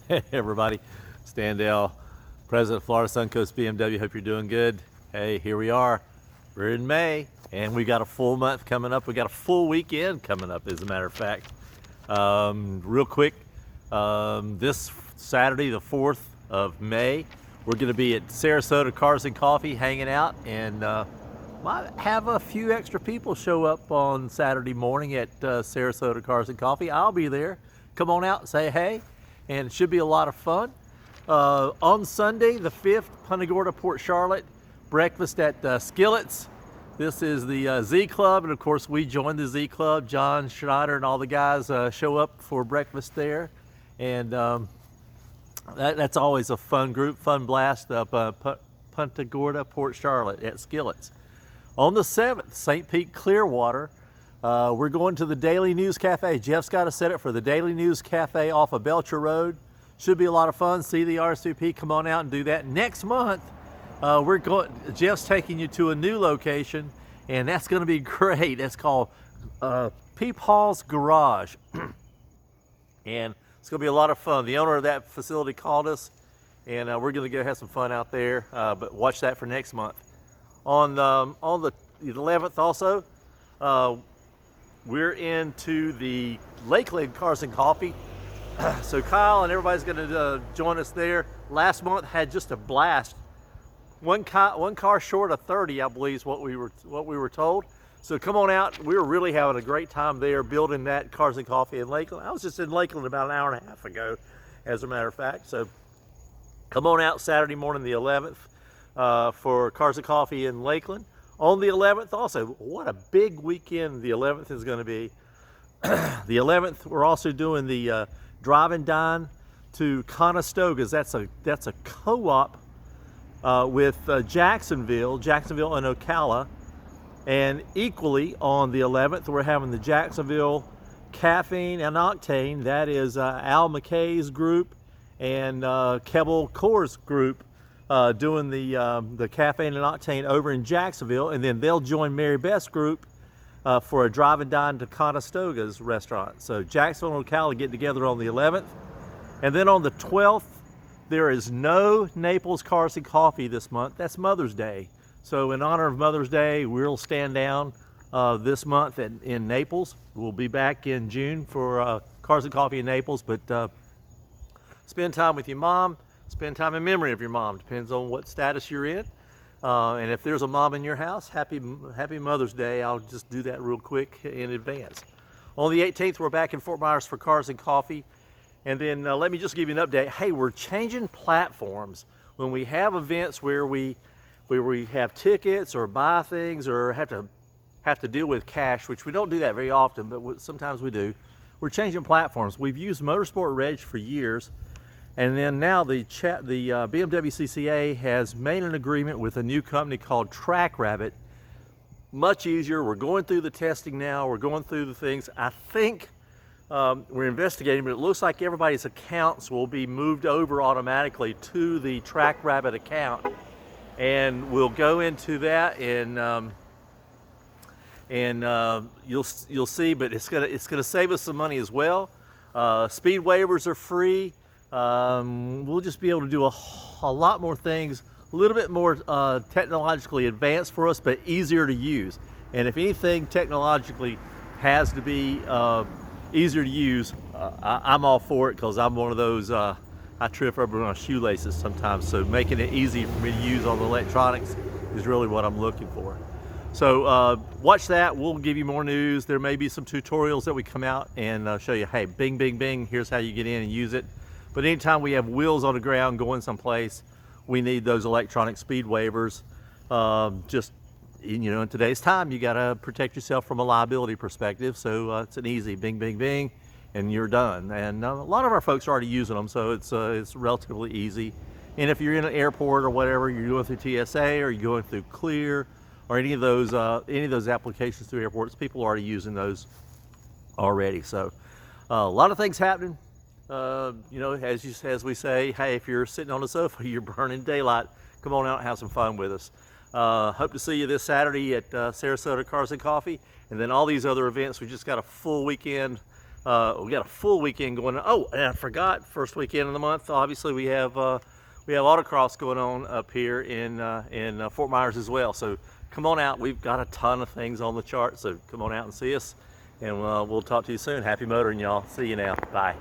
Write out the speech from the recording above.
Hey everybody, Standell, President Florida SunCoast BMW. Hope you're doing good. Hey, here we are. We're in May, and we got a full month coming up. We got a full weekend coming up, as a matter of fact. Real quick, this Saturday, the 4th of May, we're going to be at Sarasota Cars and Coffee hanging out, and might have a few extra people show up on Saturday morning at Sarasota Cars and Coffee. I'll be there. Come on out and say hey, and it should be a lot of fun. On Sunday, the 5th, Punta Gorda, Port Charlotte, breakfast at Skillets. This is the Z Club, and of course we joined the Z Club. John, Schneider, and all the guys show up for breakfast there, and that's always a fun group, fun blast up Punta Gorda, Port Charlotte at Skillets. On the 7th, St. Pete, Clearwater, we're going to the Daily News Cafe. Jeff's got us set up for the Daily News Cafe off of Becher Road. Should be a lot of fun. See the RSVP, come on out and do that. Next month, Jeff's taking you to a new location, and that's going to be great. That's called Peephall's Garage, and it's going to be a lot of fun. The owner of that facility called us, and we're going to go have some fun out there. But watch that for next month. On the 11th, also, we're into the Lakeland Cars and Coffee. So Kyle and everybody's going to join us there. Last month had just a blast. One car short of 30, I believe, is what we were told. So come on out. We were really having a great time there building that Cars and Coffee in Lakeland. I was just in Lakeland about an hour and a half ago, as a matter of fact. So come on out Saturday morning, the 11th, for Cars and Coffee in Lakeland. On the 11th, also, what a big weekend the 11th is going to be. The 11th, we're also doing the Drive and Dine to Konestogas. That's a co-op with Jacksonville and Ocala. And equally on the 11th, we're having the Jacksonville Caffeine and Octane. That is McKay's group and Keeble Core's group doing the Caffeine and Octane over in Jacksonville. And then they'll join Meribeth's group for a Drive and Dine to Konestogas restaurant. So Jacksonville and Ocala get together on the 11th. And then on the 12th, there is no Naples Cars and Coffee this month. That's Mother's Day. So in honor of Mother's Day, we'll stand down this month in Naples. We'll be back in June for Cars and Coffee in Naples, but spend time with your mom, spend time in memory of your mom. Depends on what status you're in. And if there's a mom in your house, happy Mother's Day. I'll just do that real quick in advance. On the 18th, we're back in Fort Myers for Cars and Coffee. And then let me just give you an update. Hey, we're changing platforms. When we have events where we have tickets or buy things or have to deal with cash, which we don't do that very often, but sometimes we do, we're changing platforms. We've used Motorsportreg for years. And then now the BMW CCA has made an agreement with a new company called TrackRabbit. Much easier. We're going through the testing now. We're going through the things. I think we're investigating, but it looks like everybody's accounts will be moved over automatically to the TrackRabbit account. And we'll go into that, and you'll see. But it's gonna save us some money as well. Speed waivers are free. We'll just be able to do a lot more things, a little bit more technologically advanced for us, but easier to use. And if anything technologically has to be easier to use, I'm all for it, because I'm one of those, I trip over my shoelaces sometimes, so making it easy for me to use on the electronics is really what I'm looking for. So watch that. We'll give you more news. There may be some tutorials that we come out and show you, hey, bing, bing, bing, here's how you get in and use it. But anytime we have wheels on the ground going someplace, we need those electronic speed waivers. Just, you know, in today's time, you got to protect yourself from a liability perspective. So it's an easy bing, bing, bing, and you're done. And a lot of our folks are already using them, so it's relatively easy. And if you're in an airport or whatever, you're going through TSA or you're going through Clear or any of those applications through airports, people are already using those already. So a lot of things happening. You know, as we say, hey, if you're sitting on the sofa, you're burning daylight, come on out and have some fun with us. Hope to see you this Saturday at Sarasota Cars and Coffee, and then all these other events. We just got a full weekend We got a full weekend going on. Oh, and I forgot, first weekend of the month, obviously we have Autocross going on up here in Fort Myers as well. So come on out. We've got a ton of things on the chart. So come on out and see us, and we'll talk to you soon. Happy motoring, y'all. See you now. Bye.